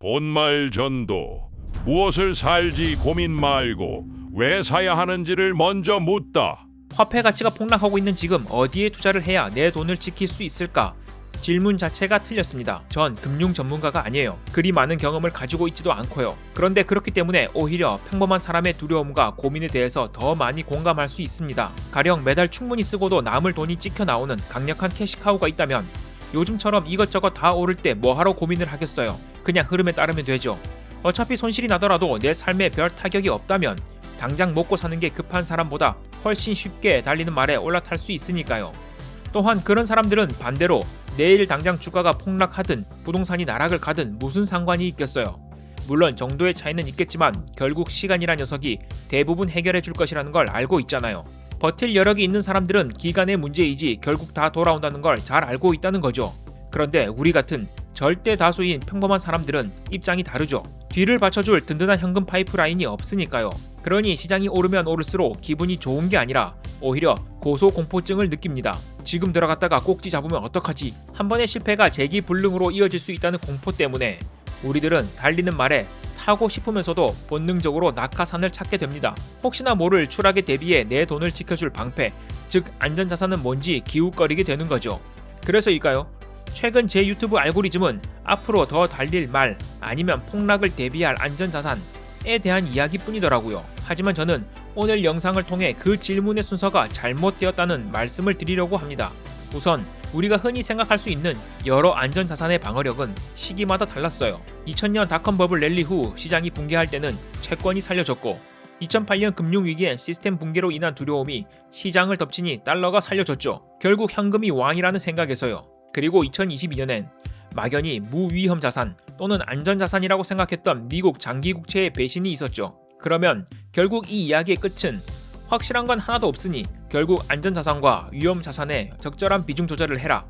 본말 전도. 무엇을 살지 고민 말고 왜 사야 하는지를 먼저 묻다. 화폐 가치가 폭락하고 있는 지금 어디에 투자를 해야 내 돈을 지킬 수 있을까? 질문 자체가 틀렸습니다. 전 금융 전문가가 아니에요. 그리 많은 경험을 가지고 있지도 않고요. 그런데 그렇기 때문에 오히려 평범한 사람의 두려움과 고민에 대해서 더 많이 공감할 수 있습니다. 가령 매달 충분히 쓰고도 남을 돈이 찍혀 나오는 강력한 캐시카우가 있다면 요즘처럼 이것저것 다 오를 때 뭐하러 고민을 하겠어요. 그냥 흐름에 따르면 되죠. 어차피 손실이 나더라도 내 삶에 별 타격이 없다면 당장 먹고 사는 게 급한 사람보다 훨씬 쉽게 달리는 말에 올라탈 수 있으니까요. 또한 그런 사람들은 반대로 내일 당장 주가가 폭락하든 부동산이 나락을 가든 무슨 상관이 있겠어요. 물론 정도의 차이는 있겠지만 결국 시간이란 녀석이 대부분 해결해 줄 것이라는 걸 알고 있잖아요. 버틸 여력이 있는 사람들은 기간의 문제이지 결국 다 돌아온다는 걸 잘 알고 있다는 거죠. 그런데 우리 같은 절대 다수인 평범한 사람들은 입장이 다르죠. 뒤를 받쳐줄 든든한 현금 파이프라인이 없으니까요. 그러니 시장이 오르면 오를수록 기분이 좋은 게 아니라 오히려 고소공포증을 느낍니다. 지금 들어갔다가 꼭지 잡으면 어떡하지? 한 번의 실패가 재기불능으로 이어질 수 있다는 공포 때문에 우리들은 달리는 말에 타고 싶으면서도 본능적으로 낙하산을 찾게 됩니다. 혹시나 모를 추락에 대비해 내 돈을 지켜줄 방패, 즉 안전자산은 뭔지 기웃거리게 되는 거죠. 그래서일까요? 최근 제 유튜브 알고리즘은 앞으로 더 달릴 말 아니면 폭락을 대비할 안전자산에 대한 이야기뿐이더라고요. 하지만 저는 오늘 영상을 통해 그 질문의 순서가 잘못되었다는 말씀을 드리려고 합니다. 우선 우리가 흔히 생각할 수 있는 여러 안전자산의 방어력은 시기마다 달랐어요. 2000년 닷컴 버블 랠리 후 시장이 붕괴할 때는 채권이 살려줬고 2008년 금융위기엔 시스템 붕괴로 인한 두려움이 시장을 덮치니 달러가 살려줬죠. 결국 현금이 왕이라는 생각에서요. 그리고 2022년엔 막연히 무위험 자산 또는 안전자산이라고 생각했던 미국 장기국채의 배신이 있었죠. 그러면 결국 이 이야기의 끝은 확실한 건 하나도 없으니 결국 안전자산과 위험자산의 적절한 비중 조절을 해라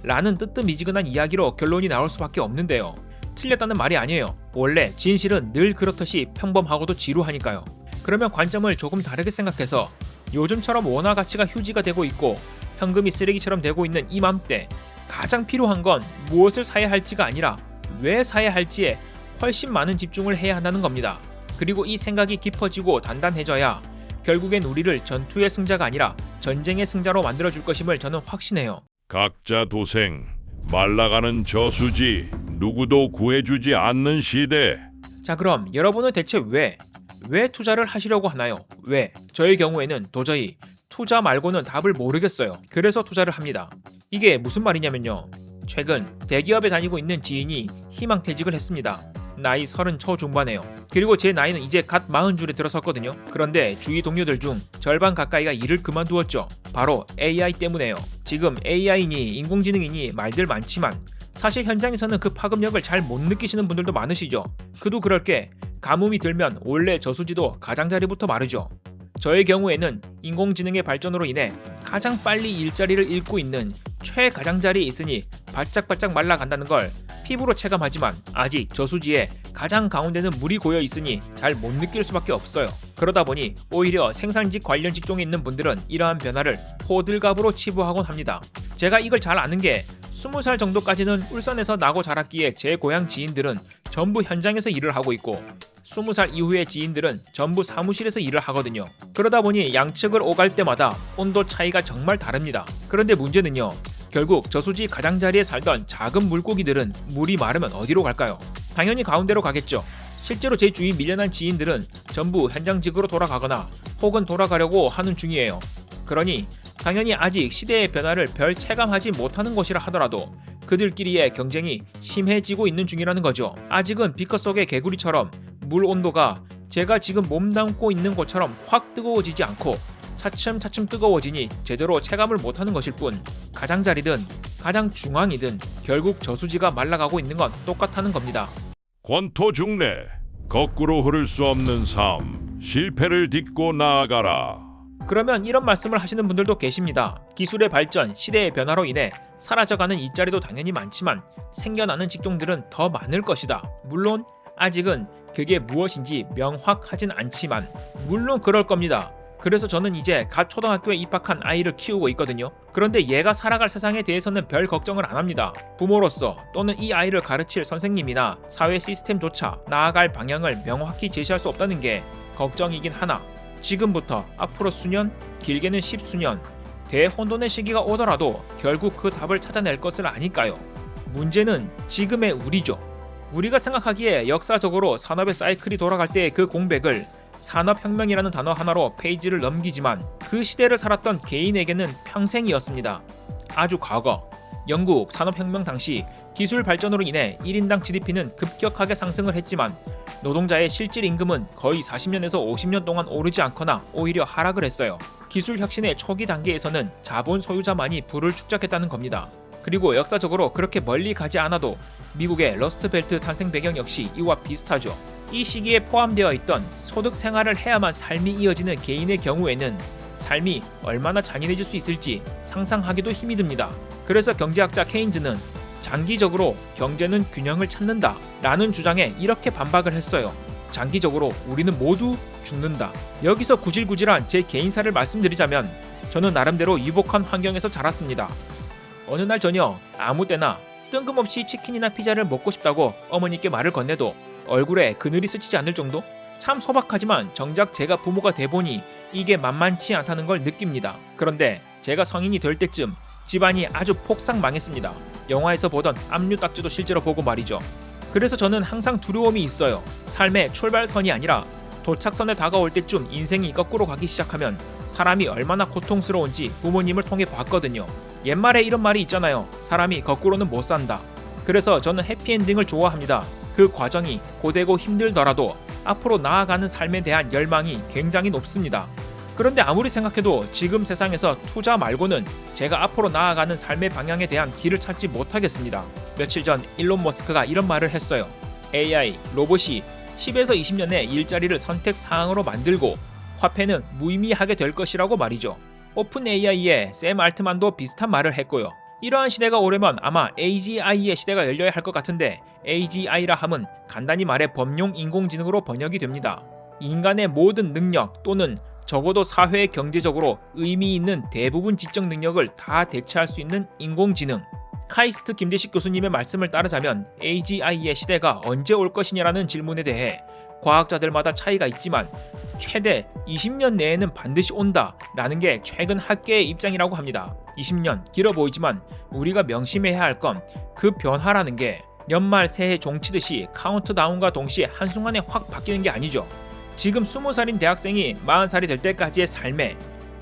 라는 뜨뜻미지근한 이야기로 결론이 나올 수밖에 없는데요. 틀렸다는 말이 아니에요. 원래 진실은 늘 그렇듯이 평범하고도 지루하니까요. 그러면 관점을 조금 다르게 생각해서 요즘처럼 원화 가치가 휴지가 되고 있고 현금이 쓰레기처럼 되고 있는 이맘때 가장 필요한 건 무엇을 사야 할지가 아니라 왜 사야 할지에 훨씬 많은 집중을 해야 한다는 겁니다. 그리고 이 생각이 깊어지고 단단해져야 결국엔 우리를 전투의 승자가 아니라 전쟁의 승자로 만들어줄 것임을 저는 확신해요. 각자 도생. 말라가는 저수지. 누구도 구해주지 않는 시대. 자, 그럼 여러분은 대체 왜 투자를 하시려고 하나요? 왜? 저의 경우에는 도저히 투자 말고는 답을 모르겠어요. 그래서 투자를 합니다. 이게 무슨 말이냐면요. 최근 대기업에 다니고 있는 지인이 희망퇴직을 했습니다. 나이 30 초중반에요. 그리고 제 나이는 이제 갓 40줄에 들어섰거든요. 그런데 주위 동료들 중 절반 가까이가 일을 그만두었죠. 바로 AI 때문에요. 지금 AI니 인공지능이니 말들 많지만 사실 현장에서는 그 파급력을 잘 못 느끼시는 분들도 많으시죠. 그도 그럴 게 가뭄이 들면 원래 저수지도 가장자리부터 마르죠. 저의 경우에는 인공지능의 발전으로 인해 가장 빨리 일자리를 잃고 있는 최가장자리에 있으니 바짝바짝 말라간다는 걸 피부로 체감하지만 아직 저수지에 가장 가운데는 물이 고여 있으니 잘 못 느낄 수밖에 없어요. 그러다 보니 오히려 생산직 관련 직종에 있는 분들은 이러한 변화를 호들갑으로 치부하곤 합니다. 제가 이걸 잘 아는 게 20살 정도까지는 울산에서 나고 자랐기에 제 고향 지인들은 전부 현장에서 일을 하고 있고 20살 이후의 지인들은 전부 사무실에서 일을 하거든요. 그러다 보니 양측을 오갈 때마다 온도 차이가 정말 다릅니다. 그런데 문제는요. 결국 저수지 가장자리에 살던 작은 물고기들은 물이 마르면 어디로 갈까요? 당연히 가운데로 가겠죠. 실제로 제 주위 밀려난 지인들은 전부 현장직으로 돌아가거나 혹은 돌아가려고 하는 중이에요. 그러니 당연히 아직 시대의 변화를 별 체감하지 못하는 것이라 하더라도 그들끼리의 경쟁이 심해지고 있는 중이라는 거죠. 아직은 비커 속의 개구리처럼 물 온도가 제가 지금 몸담고 있는 것처럼 확 뜨거워지지 않고 차츰차츰 뜨거워지니 제대로 체감을 못하는 것일 뿐 가장자리든 가장 중앙이든 결국 저수지가 말라가고 있는 건 똑같다는 겁니다. 권토중래. 거꾸로 흐를 수 없는 삶. 실패를 딛고 나아가라. 그러면 이런 말씀을 하시는 분들도 계십니다. 기술의 발전, 시대의 변화로 인해 사라져가는 일자리도 당연히 많지만 생겨나는 직종들은 더 많을 것이다. 물론 아직은 그게 무엇인지 명확하진 않지만 물론 그럴 겁니다. 그래서 저는 이제 갓 초등학교에 입학한 아이를 키우고 있거든요. 그런데 얘가 살아갈 세상에 대해서는 별 걱정을 안 합니다. 부모로서 또는 이 아이를 가르칠 선생님이나 사회 시스템조차 나아갈 방향을 명확히 제시할 수 없다는 게 걱정이긴 하나, 지금부터 앞으로 수년, 길게는 10수년 대혼돈의 시기가 오더라도 결국 그 답을 찾아낼 것을 아니까요. 문제는 지금의 우리죠. 우리가 생각하기에 역사적으로 산업의 사이클이 돌아갈 때의 그 공백을 산업혁명이라는 단어 하나로 페이지를 넘기지만 그 시대를 살았던 개인에게는 평생이었습니다. 아주 과거, 영국 산업혁명 당시 기술 발전으로 인해 1인당 GDP는 급격하게 상승을 했지만 노동자의 실질 임금은 거의 40년에서 50년 동안 오르지 않거나 오히려 하락을 했어요. 기술 혁신의 초기 단계에서는 자본 소유자만이 부를 축적했다는 겁니다. 그리고 역사적으로 그렇게 멀리 가지 않아도 미국의 러스트벨트 탄생 배경 역시 이와 비슷하죠. 이 시기에 포함되어 있던 소득 생활을 해야만 삶이 이어지는 개인의 경우에는 삶이 얼마나 잔인해질 수 있을지 상상하기도 힘이 듭니다. 그래서 경제학자 케인즈는 장기적으로 경제는 균형을 찾는다 라는 주장에 이렇게 반박을 했어요. 장기적으로 우리는 모두 죽는다. 여기서 구질구질한 제 개인사를 말씀드리자면 저는 나름대로 유복한 환경에서 자랐습니다. 어느 날 저녁 아무 때나 뜬금없이 치킨이나 피자를 먹고 싶다고 어머니께 말을 건네도 얼굴에 그늘이 스치지 않을 정도? 참 소박하지만 정작 제가 부모가 돼보니 이게 만만치 않다는 걸 느낍니다. 그런데 제가 성인이 될 때쯤 집안이 아주 폭삭 망했습니다. 영화에서 보던 압류 딱지도 실제로 보고 말이죠. 그래서 저는 항상 두려움이 있어요. 삶의 출발선이 아니라 도착선에 다가올 때쯤 인생이 거꾸로 가기 시작하면 사람이 얼마나 고통스러운지 부모님을 통해 봤거든요. 옛말에 이런 말이 있잖아요. 사람이 거꾸로는 못 산다. 그래서 저는 해피엔딩을 좋아합니다. 그 과정이 고되고 힘들더라도 앞으로 나아가는 삶에 대한 열망이 굉장히 높습니다. 그런데 아무리 생각해도 지금 세상에서 투자 말고는 제가 앞으로 나아가는 삶의 방향에 대한 길을 찾지 못하겠습니다. 며칠 전 일론 머스크가 이런 말을 했어요. AI, 로봇이 10에서 20년의 일자리를 선택 사항으로 만들고 화폐는 무의미하게 될 것이라고 말이죠. 오픈 AI의 샘 알트만도 비슷한 말을 했고요. 이러한 시대가 오려면 아마 AGI의 시대가 열려야 할 것 같은데 AGI라 함은 간단히 말해 범용 인공지능으로 번역이 됩니다. 인간의 모든 능력 또는 적어도 사회 경제적으로 의미 있는 대부분 지적 능력을 다 대체할 수 있는 인공지능. 카이스트 김대식 교수님의 말씀을 따르자면 AGI의 시대가 언제 올 것이냐라는 질문에 대해 과학자들마다 차이가 있지만 최대 20년 내에는 반드시 온다 라는 게 최근 학계의 입장이라고 합니다. 20년 길어 보이지만 우리가 명심해야 할 건 그 변화라는 게 연말 새해 종치듯이 카운트다운과 동시에 한순간에 확 바뀌는 게 아니죠. 지금 20살인 대학생이 40살이 될 때까지의 삶에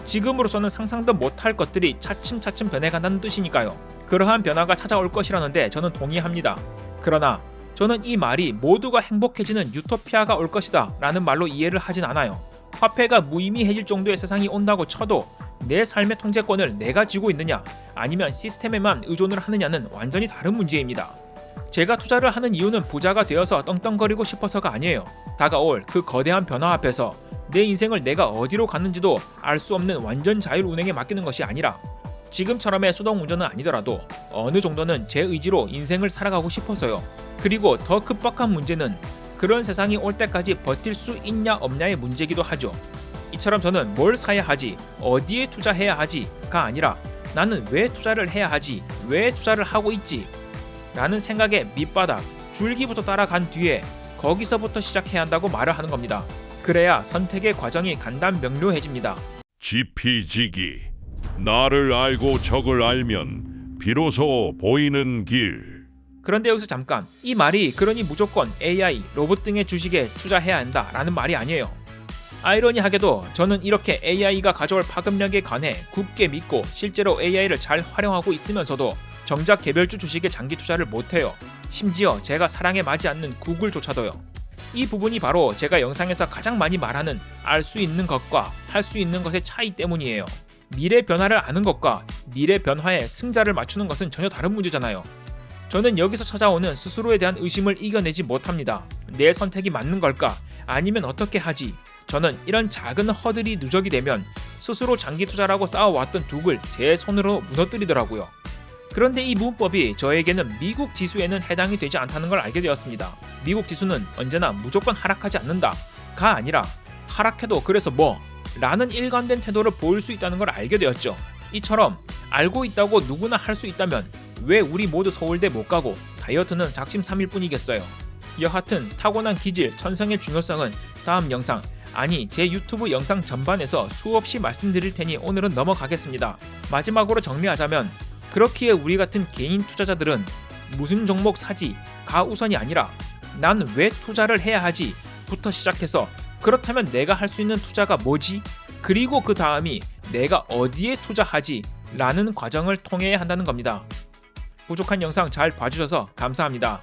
지금으로서는 상상도 못할 것들이 차츰차츰 변해간다는 뜻이니까요. 그러한 변화가 찾아올 것이라는데 저는 동의합니다. 그러나 저는 이 말이 모두가 행복해지는 유토피아가 올 것이다 라는 말로 이해를 하진 않아요. 화폐가 무의미해질 정도의 세상이 온다고 쳐도 내 삶의 통제권을 내가 쥐고 있느냐 아니면 시스템에만 의존을 하느냐는 완전히 다른 문제입니다. 제가 투자를 하는 이유는 부자가 되어서 떵떵거리고 싶어서가 아니에요. 다가올 그 거대한 변화 앞에서 내 인생을 내가 어디로 갔는지도 알 수 없는 완전 자율 운행에 맡기는 것이 아니라 지금처럼의 수동 운전은 아니더라도 어느 정도는 제 의지로 인생을 살아가고 싶어서요. 그리고 더 급박한 문제는 그런 세상이 올 때까지 버틸 수 있냐 없냐의 문제이기도 하죠. 이처럼 저는 뭘 사야 하지, 어디에 투자해야 하지가 아니라 나는 왜 투자를 해야 하지, 왜 투자를 하고 있지 라는 생각에 밑바닥, 줄기부터 따라간 뒤에 거기서부터 시작해야 한다고 말을 하는 겁니다. 그래야 선택의 과정이 간단 명료해집니다. 지피지기. 나를 알고 적을 알면 비로소 보이는 길. 그런데 여기서 잠깐, 이 말이 그러니 무조건 AI, 로봇 등의 주식에 투자해야 한다라는 말이 아니에요. 아이러니하게도 저는 이렇게 AI가 가져올 파급력에 관해 굳게 믿고 실제로 AI를 잘 활용하고 있으면서도 정작 개별주 주식에 장기 투자를 못해요. 심지어 제가 사랑에 맞지 않는 구글조차도요. 이 부분이 바로 제가 영상에서 가장 많이 말하는 알 수 있는 것과 할 수 있는 것의 차이 때문이에요. 미래 변화를 아는 것과 미래 변화의 승자를 맞추는 것은 전혀 다른 문제잖아요. 저는 여기서 찾아오는 스스로에 대한 의심을 이겨내지 못합니다. 내 선택이 맞는 걸까? 아니면 어떻게 하지? 저는 이런 작은 허들이 누적이 되면 스스로 장기 투자라고 쌓아왔던 둑을 제 손으로 무너뜨리더라고요. 그런데 이 문법이 저에게는 미국 지수에는 해당이 되지 않다는 걸 알게 되었습니다. 미국 지수는 언제나 무조건 하락하지 않는다가 아니라 하락해도 그래서 뭐 라는 일관된 태도를 보일 수 있다는 걸 알게 되었죠. 이처럼 알고 있다고 누구나 할 수 있다면 왜 우리 모두 서울대 못 가고 다이어트는 작심삼일 뿐이겠어요. 여하튼 타고난 기질, 천성의 중요성은 다음 영상, 아니 제 유튜브 영상 전반에서 수없이 말씀드릴 테니 오늘은 넘어가겠습니다. 마지막으로 정리하자면 그렇기에 우리 같은 개인 투자자들은 무슨 종목 사지가 우선이 아니라 난 왜 투자를 해야 하지 부터 시작해서 그렇다면 내가 할 수 있는 투자가 뭐지? 그리고 그 다음이 내가 어디에 투자하지? 라는 과정을 통해야 한다는 겁니다. 부족한 영상 잘 봐주셔서 감사합니다.